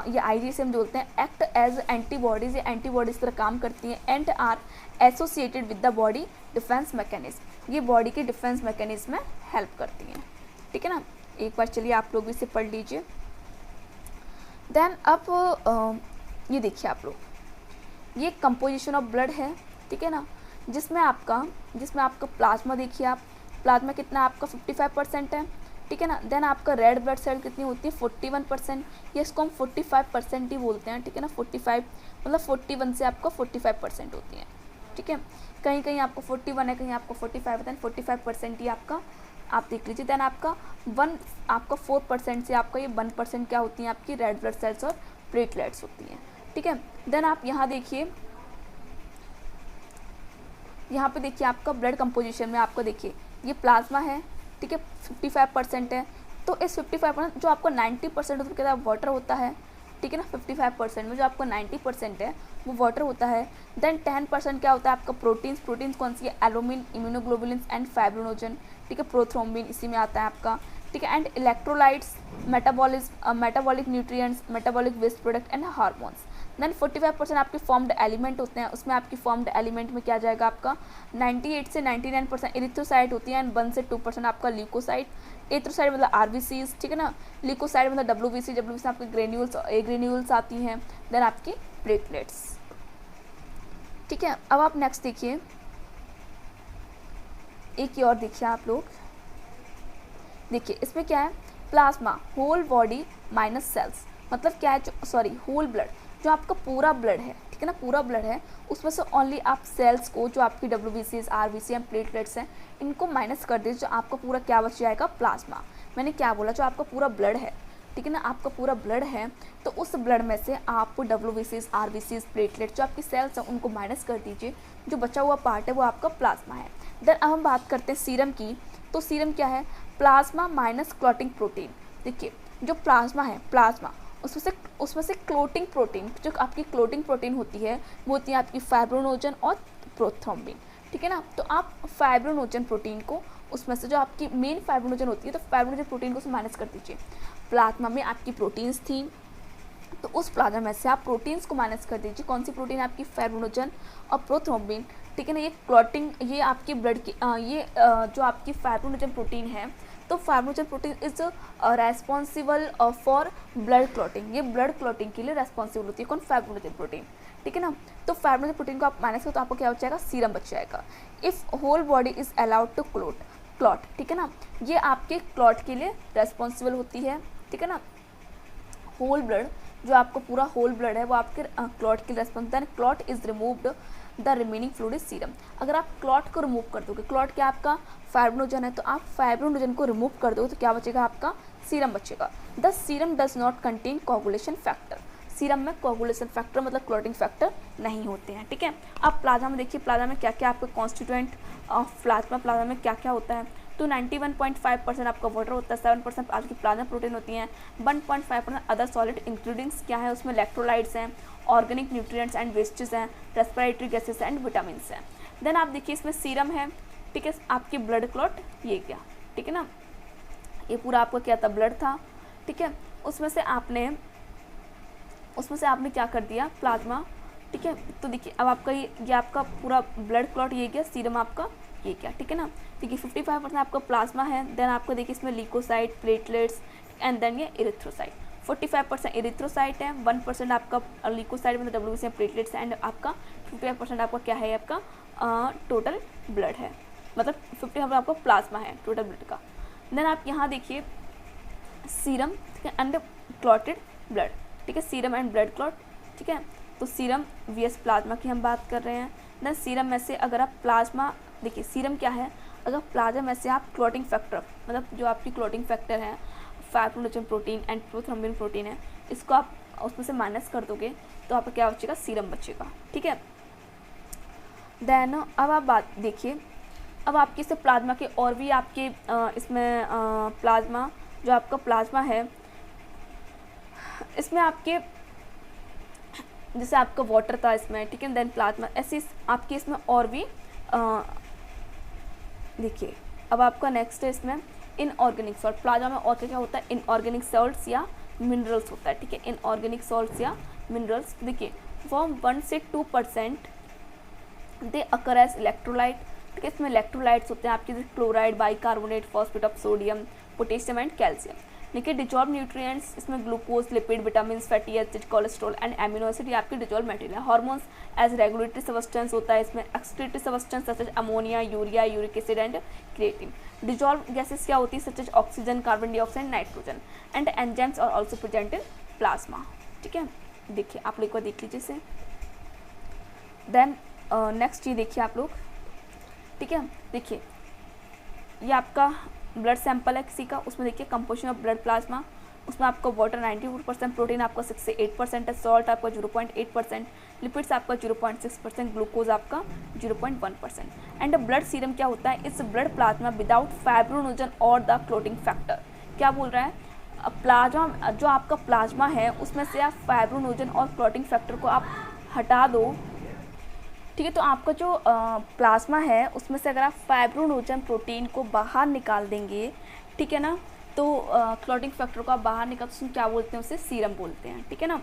ये आईजी से हम बोलते हैं, एक्ट एज एंटीबॉडीज, ये एंटीबॉडीज की तरह काम करती हैं। And are associated with the body defence mechanism, ये बॉडी के डिफेंस मैकेनिज्म में हेल्प करती हैं, ठीक है ना। एक बार चलिए आप लोग इसे पढ़ लीजिए। देन अब ये देखिए आप लोग, ये कंपोजिशन ऑफ ब्लड है, ठीक है ना, जिसमें आपका प्लाज्मा देखिए आप, प्लाज्मा कितना आपका 55% है, ठीक है ना। देन आपका रेड ब्लड सेल कितनी होती है, 41%, ये इसको हम 45% ही बोलते हैं, ठीक है ना। 45 मतलब 41 से आपका 45% होती है, ठीक है। कहीं कहीं आपको 41 है, कहीं आपको 45 है, 45% ही आपका आप देख लीजिए। देन आपका 4% से आपका ये 1% क्या होती हैं आपकी रेड ब्लड सेल्स और प्लेटलेट्स होती हैं, ठीक है। देन आप यहाँ देखिए, यहाँ पे देखिए आपका ब्लड कंपोजिशन में आपको देखिए ये प्लाज्मा है, ठीक है, 55% है। तो इस 55% जो आपको 90% उसके अंदर वाटर होता है, ठीक है ना, 55% में जो आपको 90% है वो वाटर होता है। देन 10% क्या होता है आपका प्रोटीन्स। प्रोटीन्स कौन सी है, एल्बुमिन, इम्यूनोग्लोबुलिन्स एंड फाइब्रिनोजन, ठीक है, प्रोथ्रोम्बिन इसी में आता है आपका, ठीक है। And electrolytes, metabolic nutrients, metabolic waste product and hormones. Then 45% आपके फॉर्म्ड एलिमेंट होते हैं, उसमें आपकी फॉर्म्ड एलिमेंट में क्या जाएगा आपका 98 से 99% इरिथ्रोसाइट होती है एंड 1 से 2% आपका ल्यूकोसाइट। एथ्रोसाइट मतलब आरबीसीज, ठीक है ना, ल्यूकोसाइट मतलब डब्ल्यूबीसी, डब्ल्यूबीसी आपके ग्रेन्यूल्स और ए ग्रेन्यूल्स आती हैं। देन आपकी प्लेटलेट्स, ठीक है। अब आप नेक्स्ट देखिए, एक ही और देखिए आप लोग, देखिए इसमें क्या है, plasma whole body minus cells, मतलब क्या है, सॉरी होल ब्लड, जो आपका पूरा ब्लड है, ठीक है ना, पूरा ब्लड है, उसमें से ओनली आप सेल्स को, जो आपकी डब्ल्यूबीसीज, आरबीसी एंड प्लेटलेट्स हैं, इनको माइनस कर दीजिए, जो आपका पूरा क्या बच जाएगा, प्लाज्मा। मैंने क्या बोला, जो आपका पूरा ब्लड है, ठीक है ना, आपका पूरा ब्लड है, तो उस ब्लड में से आप डब्ल्यूबीसीज, आरबीसीज, प्लेटलेट्स, जो आपकी सेल्स हैं उनको माइनस कर दीजिए, जो बचा हुआ पार्ट है वो आपका प्लाज्मा है। देन अब हम बात करते हैं सीरम की। तो सीरम क्या है, प्लाज्मा माइनस क्लॉटिंग प्रोटीन। देखिए जो प्लाज्मा है, प्लाज्मा उसमें से क्लोटिंग प्रोटीन, जो आपकी क्लोटिंग प्रोटीन होती है वो होती है आपकी फाइब्रिनोजन और प्रोथ्रोम्बिन, ठीक है ना। तो आप फाइब्रिनोजन प्रोटीन को, उसमें से जो आपकी मेन फाइब्रिनोजन होती है, तो फाइब्रिनोजन प्रोटीन को माइनस कर दीजिए। प्लाज्मा में आपकी प्रोटीन्स थी, तो उस प्लाज्मा में से आप प्रोटीन्स को माइनस कर दीजिए। कौन सी प्रोटीन, आपकी फाइब्रिनोजन और प्रोथ्रोम्बिन, ठीक है ना। ये क्लॉटिंग, ये आपकी ब्लड की जो आपकी फाइब्रिनोजन प्रोटीन है, तो fibrinogen protein is responsible for blood clotting, ये ब्लड क्लॉटिंग के लिए रेस्पॉन्सिबल होती है, कौन, फाइब्रिनोजन प्रोटीन, ठीक है ना। तो फाइब्रिनोजन प्रोटीन को आप माइनस करो तो आपको क्या बचेगा, सीरम बच जाएगा। If whole body is allowed to clot, ठीक है ना, ये आपके क्लॉट के लिए रेस्पॉन्सिबल होती है, ठीक है ना। होल ब्लड, जो आपको पूरा होल ब्लड है वो आपके क्लॉट के response. Then clot is removed, the remaining fluid is serum. अगर आप क्लॉट को रिमूव कर दोगे, क्लॉट क्या आपका फाइब्रिनोजन है, तो आप फाइब्रिनोजन को रिमूव कर दोगे तो क्या बचेगा आपका, सीरम बचेगा। The serum does not contain coagulation factor, serum में कोगुलेशन फैक्टर मतलब क्लॉटिंग फैक्टर नहीं होते हैं, ठीक है। अब प्लाज्मा में देखिए, प्लाज्मा में क्या क्या आपका कॉन्स्टिट्यूएंट ऑफ प्लाज्मा में क्या क्या होता है, तो 91.5% आपका वाटर होता है, 7% आपकी प्लाज्मा प्रोटीन होती हैं, 1.5% अदर सॉलिड इंक्लूडिंग क्या है, उसमें इलेक्ट्रोलाइट्स हैं, ऑर्गेनिक न्यूट्रिएंट्स एंड वेस्टेज हैं, रेस्पिरेटरी गैसेस एंड विटामिन हैं। देन आप देखिए इसमें सीरम है, ठीक है, आपकी ब्लड क्लॉट, ये क्या, ठीक है ना, ये पूरा आपका क्या था, ब्लड था, ठीक है। उसमें से आपने क्या कर दिया, प्लाज्मा, ठीक है। तो देखिए अब आपका ये आपका पूरा ब्लड क्लॉट ये क्या, सीरम आपका ये क्या, ठीक है ना। देखिए 55% आपका प्लाज्मा है, देन आपको देखिए इसमें ल्यूकोसाइट, प्लेटलेट्स एंड देन ये इरिथ्रोसाइट। 45% इरिथ्रोसाइट है, 1% आपका ल्यूकोसाइट मतलब डब्ल्यूबीसी प्लेटलेट्स एंड आपका 55% आपका क्या है, आपका टोटल ब्लड है, मतलब 50% आपका प्लाज्मा है टोटल ब्लड का। देन आप यहाँ देखिए सीरम, ठीक है, एंड क्लॉटेड ब्लड, ठीक है, सीरम एंड ब्लड क्लॉट, ठीक है। तो सीरम वीएस प्लाज्मा की हम बात कर रहे हैं। देन सीरम में से अगर आप प्लाज्मा, देखिए सीरम क्या है, अगर प्लाज्मा में से आप क्लॉटिंग फैक्टर, मतलब जो आपकी क्लॉटिंग फैक्टर है, fibrinogen protein and prothrombin protein है, इसको आप उसमें से माइनस कर दोगे तो आपका क्या बचेगा, सीरम बचेगा, ठीक है। देन अब आप बात देखिए, अब आपके इससे प्लाज्मा के और भी आपके इसमें प्लाज्मा, जो आपका प्लाज्मा है इसमें आपके जैसे आपका वाटर था इसमें, ठीक है, देन प्लाज्मा, ऐसे आपके इसमें और भी देखिए। अब आपका नेक्स्ट है इसमें इनऑर्गेनिक सॉल्ट, प्लाज्मा में और क्या क्या होता है, इनऑर्गेनिक सॉल्ट्स या मिनरल्स होता है, ठीक है, इनऑर्गेनिक सॉल्ट्स या मिनरल्स। देखिए फॉर्म 1 से 2% दे अकर एज इलेक्ट्रोलाइट, ठीक है, इसमें इलेक्ट्रोलाइट्स होते हैं आपके जैसे chloride, bicarbonate, phosphate of sodium, potassium and calcium. देखिए डिजॉल्व न्यूट्रिएंट्स, इसमें glucose, lipid, vitamin, fatty acid, cholesterol and amino acid, ये आपकी डिजॉल्व मटेरियल है। हार्मोन्स एज रेगुलेटरी सब्सटेंस होता है इसमें, excretory substance such as ammonia, urea, uric acid and creatine. Dissolve gases क्या होती है, such as oxygen, carbon dioxide, nitrogen and enzymes are also present in plasma, ठीक है। देखिए आप लोग को देख लीजिए इसे। देन नेक्स्ट ये देखिए आप लोग, ठीक है, देखिए ये आपका ब्लड सैंपल है किसी का, उसमें देखिए कंपोजिशन ऑफ ब्लड प्लाज्मा, उसमें आपका वाटर 94%, प्रोटीन आपका 6 से 8% है, सॉल्ट आपका 0.8%, लिपिड्स आपका 0.6%, ग्लूकोज आपका 0.1%। एंड ब्लड सीरम क्या होता है, इस ब्लड प्लाज्मा विदाउट फाइब्रोनोजन और द क्लोटिंग फैक्टर। क्या बोल रहा है, प्लाज्मा जो आपका प्लाज्मा है उसमें से आप फाइब्रोनोजन और क्लोटिंग फैक्टर को आप हटा दो, ठीक है। तो आपका जो प्लाज्मा है उसमें से अगर आप फाइब्रोनोजन प्रोटीन को बाहर निकाल देंगे, ठीक है ना, तो क्लॉटिंग फैक्टर को आप बाहर निकाल, तो क्या बोलते हैं, उसे सीरम बोलते हैं, ठीक है ना।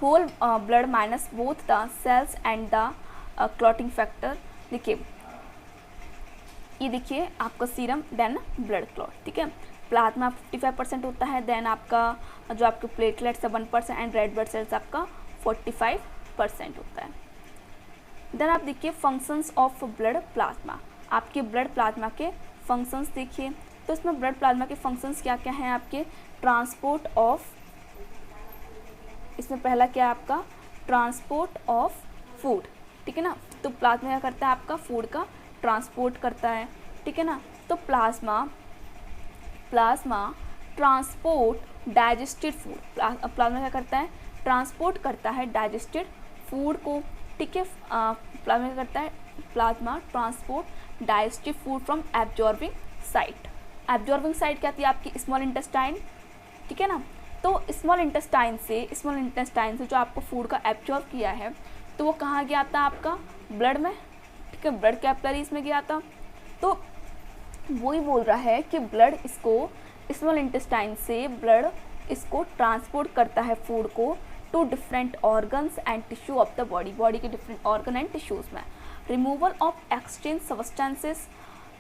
Whole blood minus both the cells and the clotting factor. देखिए ये देखिए आपका सीरम देन ब्लड क्लॉट, ठीक है। प्लाज्मा 55% होता है, देन आपका जो आपके प्लेटलेट्स है 1% एंड रेड ब्लड सेल्स आपका 45% होता है। देन आप देखिए फंक्शंस ऑफ ब्लड प्लाज्मा, आपके ब्लड प्लाज्मा के फंक्शंस देखिए। तो इसमें ब्लड प्लाज्मा के फंक्शंस क्या क्या हैं आपके, ट्रांसपोर्ट ऑफ, इसमें पहला क्या है आपका ट्रांसपोर्ट ऑफ फूड, ठीक है ना। तो प्लाज्मा क्या करता है, आपका फूड का ट्रांसपोर्ट करता है, ठीक है ना। तो plasma transport digested food, plasma क्या करता है, ट्रांसपोर्ट करता है डाइजेस्टेड फूड को, ठीक है। प्लाज्मा क्या करता है, plasma transport digestive food from absorbing site. Absorbing site क्या थी आपकी, स्मॉल इंटेस्टाइन, ठीक है ना। तो स्मॉल इंटेस्टाइन से जो आपको फूड का एब्जॉर्ब किया है तो वो कहाँ गया था, आपका ब्लड में, ठीक है, ब्लड कैपिलरीज में गया था। तो वही बोल रहा है कि ब्लड इसको, स्मॉल इंटेस्टाइन से ब्लड इसको ट्रांसपोर्ट करता है फूड को to different organs and tissue of the body के डिफरेंट ऑर्गन एंड टिश्यूज़ में। रिमूवल ऑफ एक्सचेंज सब्सटेंसेस,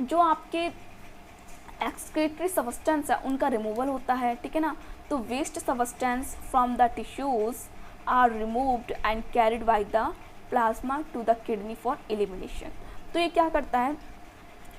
जो आपके एक्सक्रीटरी सब्सटेंस है उनका रिमूवल होता है, ठीक है ना। तो waste substance from the tissues are removed and carried by the plasma to the kidney for elimination. तो ये क्या करता है,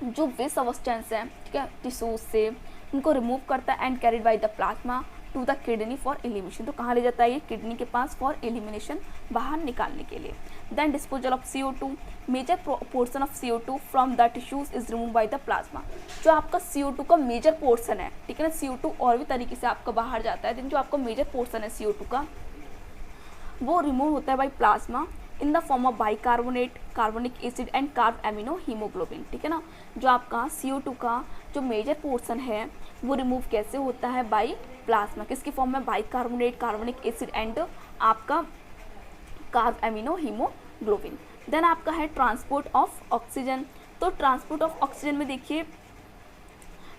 जो वेस्ट सब्सटेंस है, ठीक है, टिश्यूज से उनको रिमूव करता है and carried by the plasma to the kidney for elimination. तो कहाँ ले जाता है ये, किडनी के पास फॉर एलिमिनेशन, बाहर निकालने के लिए। Then disposal of CO2, major portion of CO2 from the tissues is remove by the plasma. जो आपका CO2 का मेजर पोर्शन है, ठीक है ना, CO2 और भी तरीके से आपका बाहर जाता है, लेकिन जो आपका मेजर पोर्शन है CO2 का वो रिमूव होता है by plasma in the form of bicarbonate, carbonic acid and carb amino haemoglobin, ठीक है ना। जो आपका CO2 का जो मेजर पोर्शन है वो रिमूव कैसे होता है, बाई प्लाज्मा, किसकी फॉर्म में, बाइकार्बोनेट, कार्बोनिक एसिड एंड आपका कार्ब एमिनो हीमोग्लोबिन। देन आपका है ट्रांसपोर्ट ऑफ ऑक्सीजन। तो ट्रांसपोर्ट ऑफ ऑक्सीजन में देखिए,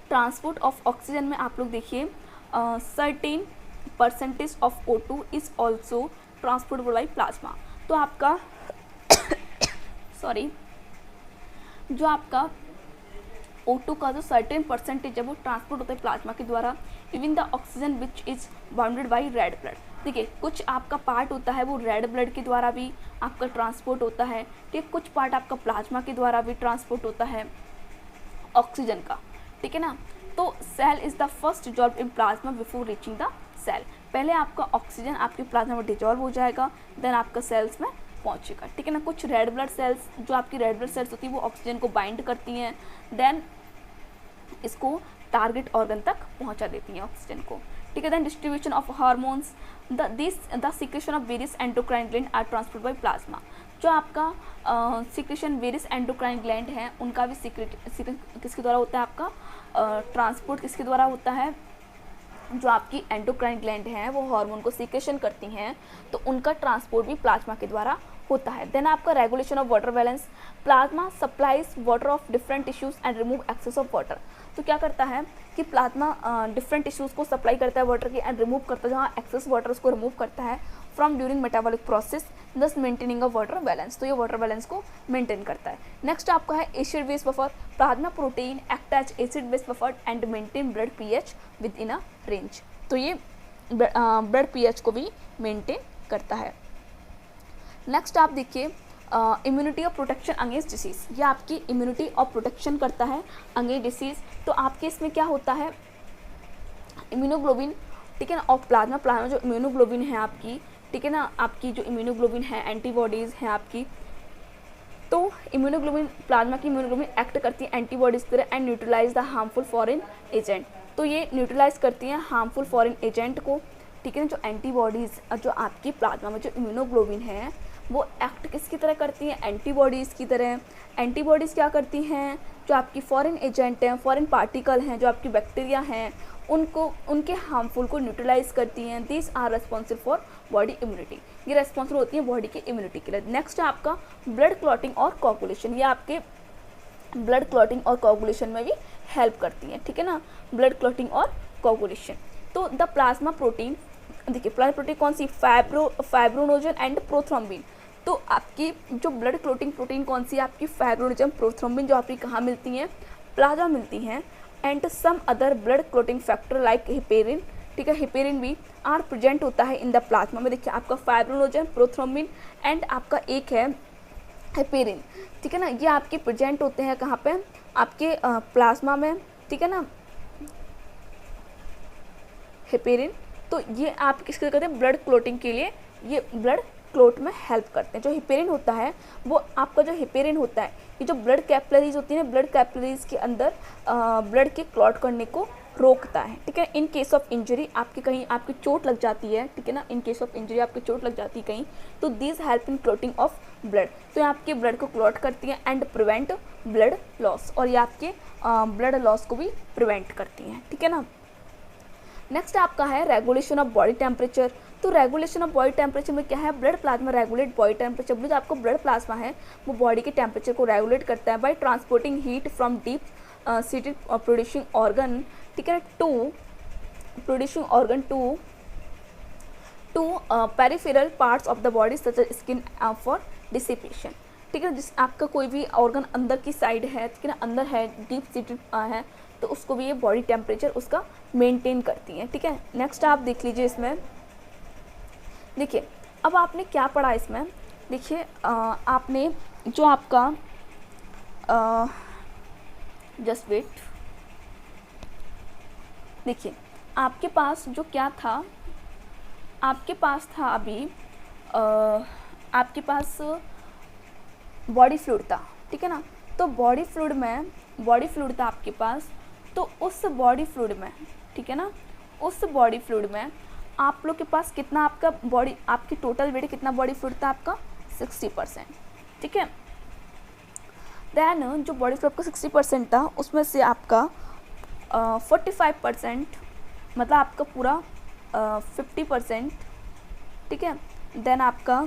ट्रांसपोर्ट ऑफ ऑक्सीजन में आप लोग देखिए certain percentage of O2 is also transportable by plasma. तो आपका सॉरी, जो आपका O2 का जो सर्टेन परसेंटेज है वो ट्रांसपोर्ट होता है प्लाज्मा के द्वारा। Even the oxygen which is bounded by red blood, देखिए कुछ आपका पार्ट होता है वो रेड ब्लड के द्वारा भी आपका ट्रांसपोर्ट होता है, ठीक है, कुछ पार्ट आपका प्लाज्मा के द्वारा भी ट्रांसपोर्ट होता है ऑक्सीजन का, ठीक है ना। तो cell is the first dissolve in plasma before reaching the cell, पहले आपका ऑक्सीजन आपके प्लाज्मा में डिजॉल्व हो जाएगा, देन आपका सेल्स में पहुंचेगा, ठीक है ना। कुछ रेड ब्लड सेल्स, जो आपकी रेड ब्लड सेल्स होती है वो ऑक्सीजन को बाइंड करती हैं, देन इसको टारगेट ऑर्गन तक पहुंचा देती हैं ऑक्सीजन को, ठीक है। Then distribution of hormones, the secretion of various endocrine gland are transport by plasma. जो आपका सिक्रेशन वेरियस एंडोक्राइन ग्लैंड है उनका भी किसके द्वारा होता है, आपका ट्रांसपोर्ट किसके द्वारा होता है, जो आपकी एंडोक्राइन ग्लैंड हैं वो हार्मोन को सिक्रेशन करती हैं, तो उनका ट्रांसपोर्ट भी प्लाज्मा के द्वारा होता है। देन आपका regulation of water balance, plasma supplies water of different tissues and remove excess of water. तो क्या करता है कि प्लाज्मा डिफरेंट टिश्यूज़ को सप्लाई करता है वाटर की एंड रिमूव करता है, जहाँ एक्सेस वाटर उसको रिमूव करता है फ्रॉम ड्यूरिंग मेटाबॉलिक प्रोसेस, दस मेंटेनिंग ऑफ वाटर बैलेंस। तो ये वाटर बैलेंस को मेंटेन करता है। नेक्स्ट आपका है acid base buffer, plasma protein act as acid base buffer and maintain blood pH within a range. तो ये ब्लड pH को भी मेंटेन करता है। नेक्स्ट आप देखिए इम्यूनिटी और प्रोटेक्शन अगेंस्ट डिसीज़, ये आपकी इम्यूनिटी और प्रोटेक्शन करता है अगेंस्ट डिसीज़। तो आपके इसमें क्या होता है, इम्यूनोग्लोबिन, ठीक है ना, और प्लाज्मा जो इम्यूनोग्लोबिन है आपकी, ठीक है ना, आपकी जो इम्यूनोग्लोबिन है एंटीबॉडीज़ हैं आपकी, तो इम्यूनोग्लोबिन, प्लाज्मा की इम्यूनोग्लोबिन एक्ट करती है एंटीबॉडीज़ की तरह and neutralise the harmful foreign agent. तो ये न्यूट्रलाइज करती हैं हार्मफुल फॉरेन एजेंट को, ठीक है ना। जो एंटीबॉडीज़ जो आपकी प्लाज्मा में जो इम्यूनोग्लोबिन है वो एक्ट किसकी तरह करती हैं, एंटीबॉडीज़ की तरह। एंटीबॉडीज़ क्या करती हैं, जो आपकी फॉरेन एजेंट हैं, फॉरेन पार्टिकल हैं, जो आपकी बैक्टीरिया हैं, उनको उनके हार्मफुल को न्यूट्रलाइज करती हैं। This are responsible for body immunity, ये रेस्पॉन्सिबल होती है बॉडी की इम्यूनिटी के लिए। नेक्स्ट है आपका ब्लड क्लॉटिंग और कोगुलेशन, ये आपके ब्लड क्लॉटिंग और कोगुलेशन में भी हेल्प करती हैं, ठीक है ना, ब्लड क्लॉटिंग और कोगुलेशन। तो द प्लाज्मा प्रोटीन, देखिए प्लाज्मा प्रोटीन कौन सी, फाइब्रोनोजन एंड प्रोथ्रोम्बिन। तो आपकी जो ब्लड क्लॉटिंग प्रोटीन कौन सी है, आपकी फाइब्रोनोजन प्रोथ्रोम्बिन, जो आपकी कहाँ मिलती हैं, प्लाज्मा मिलती हैं। And some other blood clotting factor like heparin, ठीक है, हिपेरिन भी आर प्रेजेंट होता है इन द प्लाज्मा में। देखिए आपका फाइब्रोनोजन, प्रोथ्रोम्बिन एंड आपका एक है हिपेरिन, ठीक है ना, ये आपके प्रेजेंट होते हैं कहाँ पे, आपके प्लाज्मा में, ठीक है ना, हिपेरिन। तो ये आप किसके करते हैं, ब्लड क्लॉटिंग के लिए ये ब्लड क्लॉट में हेल्प करते हैं। जो हिपेरिन होता है वो आपका जो हिपेरिन होता है ये जो ब्लड कैपिलरीज होती है, ब्लड कैपिलरीज के अंदर ब्लड के क्लॉट करने को रोकता है, ठीक है। इन केस ऑफ इंजरी, आपकी कहीं आपकी चोट लग जाती है, ठीक है ना, इन केस ऑफ इंजरी आपकी चोट लग जाती है कहीं, तो this help in clotting of blood. तो ये आपके ब्लड को क्लॉट करती हैं एंड प्रिवेंट ब्लड लॉस, और ये आपके ब्लड लॉस को भी प्रिवेंट करती हैं, ठीक है ना। नेक्स्ट आपका है रेगुलेशन ऑफ बॉडी टेम्परेचर। तो रेगुलेशन ऑफ बॉडी टेम्परेचर में क्या है, blood plasma regulate body temperature. जो आपको ब्लड प्लाज्मा है वो बॉडी के टेम्परेचर को रेगुलेट करता है by transporting heat from deep seated producing organ, ठीक है, to producing organ to peripheral parts of the body such as skin for dissipation, ठीक है। जिस आपका कोई भी ऑर्गन अंदर की साइड है, ठीक है ना, अंदर है, डीप सीटेड है, तो उसको भी ये बॉडी टेम्परेचर उसका मेंटेन करती हैं, ठीक है। नेक्स्ट आप देख लीजिए इसमें, देखिए अब आपने क्या पढ़ा इसमें, देखिए आपने जो आपका जस्ट वेट, देखिए आपके पास जो क्या था, आपके पास था अभी आपके पास बॉडी फ्लूइड था, ठीक है ना। तो बॉडी फ्लूइड था आपके पास, तो उस बॉडी फ्लूइड में, ठीक है ना, उस बॉडी फ्लूइड में आप लोग के पास कितना आपका बॉडी, आपकी टोटल वेट कितना बॉडी फ्लूइड था आपका 60%, ठीक है। देन जो बॉडी फ्लूइड का 60% था उसमें से आपका 45%, मतलब आपका पूरा 50%, ठीक है। देन आपका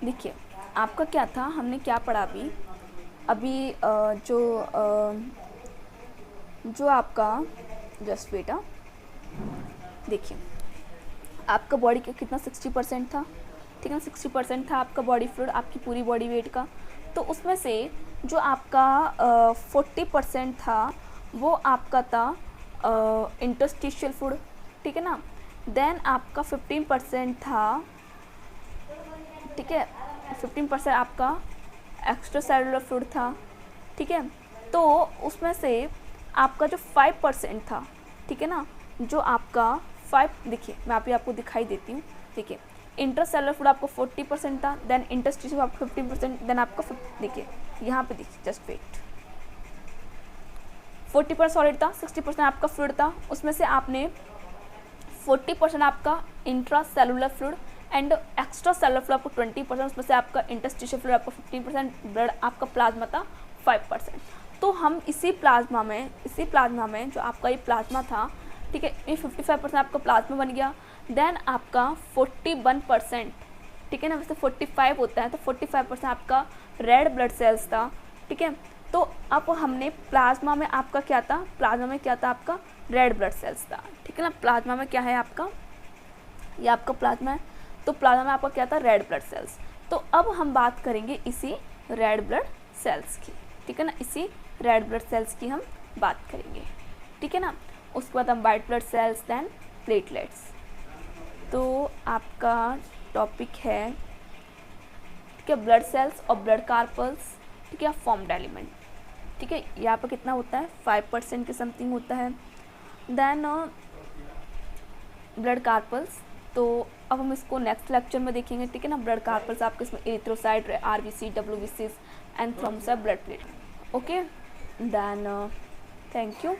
देखिए आपका क्या था, हमने क्या पढ़ा अभी जो आपका जस्ट बेटा, देखिए आपका बॉडी का कितना 60% था, ठीक है ना, 60% था आपका बॉडी फ्लूइड आपकी पूरी बॉडी वेट का। तो उसमें से जो आपका 40% था वो आपका था इंटरस्टिशियल फ्लूइड, ठीक है ना। देन आपका 15% था, ठीक है, 15% आपका एक्स्ट्रा सेलुलर फ्लूइड था, ठीक है। तो उसमें से आपका जो 5% था, ठीक है ना, जो आपका 5, देखिए मैं आपको दिखाई देती हूँ, देखिए इंटरसेलुलर फ्लूइड आपको 40% था, देन इंटरस्टिशियल आपको 15%, देन आपका देखिए यहाँ पे देखिए जस्ट वेट, 40% सॉलिड था, 60% आपका फ्लूइड था, उसमें से आपने 40% आपका intracellular fluid and extra cellular fluid आपको 20%, उसमें से आपका इंटरस्टिशियल फ्लूइड आपको 15%, ब्लड आपका प्लाज्मा था 5%। तो हम इसी प्लाज्मा में जो आपका ये प्लाज्मा था, ठीक है, ये 55% आपका प्लाज्मा बन गया। देन आपका 41%, ठीक है ना, वैसे 45 होता है, तो 45% आपका रेड ब्लड सेल्स था, ठीक है। तो अब हमने प्लाज्मा में आपका क्या था, प्लाज्मा में क्या था आपका रेड ब्लड सेल्स था, ठीक है ना। प्लाज्मा में क्या है आपका, ये आपका प्लाज्मा है, तो प्लाज्मा में आपका क्या था रेड ब्लड सेल्स। तो अब हम बात करेंगे इसी रेड ब्लड सेल्स की, ठीक है ना, इसी रेड ब्लड सेल्स की हम बात करेंगे, ठीक है ना। उसके बाद हम white blood cells, then platelets. तो आपका टॉपिक है, ठीक है, ब्लड सेल्स और ब्लड कार्पल्स, ठीक है, फॉर्म्ड एलिमेंट, ठीक है। यहाँ पर कितना होता है 5% के समथिंग होता है। देन ब्लड कार्पल्स, तो अब हम इसको नेक्स्ट लेक्चर में देखेंगे, ठीक है ना। ब्लड कार्पल्स आपके इसमें erythrocyte, RBC, WBC and thrombocyte, blood plate, okay. Then thank you.